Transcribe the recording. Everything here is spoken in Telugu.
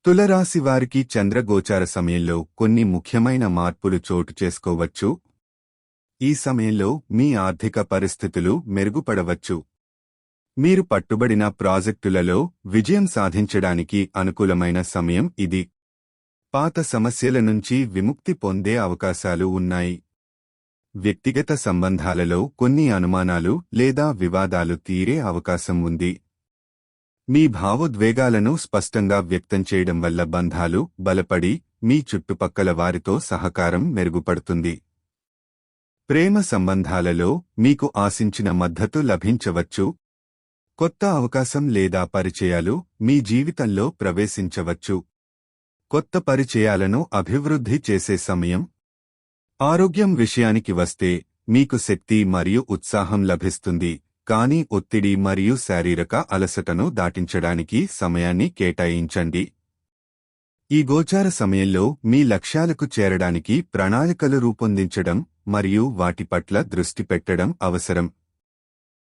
తులరాశి వారికి చంద్రగోచార సమయంలో కొన్ని ముఖ్యమైన మార్పులు చోటు చేసుకోవచ్చు. ఈ సమయంలో మీ ఆర్థిక పరిస్థితులు మెరుగుపడవచ్చు. మీరు పట్టుబడిన ప్రాజెక్టులలో విజయం సాధించడానికి అనుకూలమైన సమయం ఇది. పాత సమస్యల నుంచి విముక్తి పొందే అవకాశాలు ఉన్నాయి. వ్యక్తిగత సంబంధాలలో కొన్ని అనుమానాలు లేదా వివాదాలు తీరే అవకాశం ఉంది. మీ భావోద్వేగాలను స్పష్టంగా వ్యక్తం చేయడం వల్ల బంధాలు బలపడి మీ చుట్టుపక్కల వారితో సహకారం మెరుగుపడుతుంది. ప్రేమ సంబంధాలలో మీకు ఆశించిన మద్దతు లభించవచ్చు. కొత్త అవకాశం లేదా పరిచయాలు మీ జీవితంలో ప్రవేశించవచ్చు. కొత్త పరిచయాలను అభివృద్ధి చేసే సమయం. ఆరోగ్యం విషయానికి వస్తే మీకు శక్తి మరియు ఉత్సాహం లభిస్తుంది, కానీ ఒత్తిడి మరియు శారీరక అలసటను దాటించడానికి సమయాన్ని కేటాయించండి. ఈ గోచార సమయంలో మీ లక్ష్యాలకు చేరడానికి ప్రణాళికలు రూపొందించడం మరియు వాటి పట్ల దృష్టి పెట్టడం అవసరం.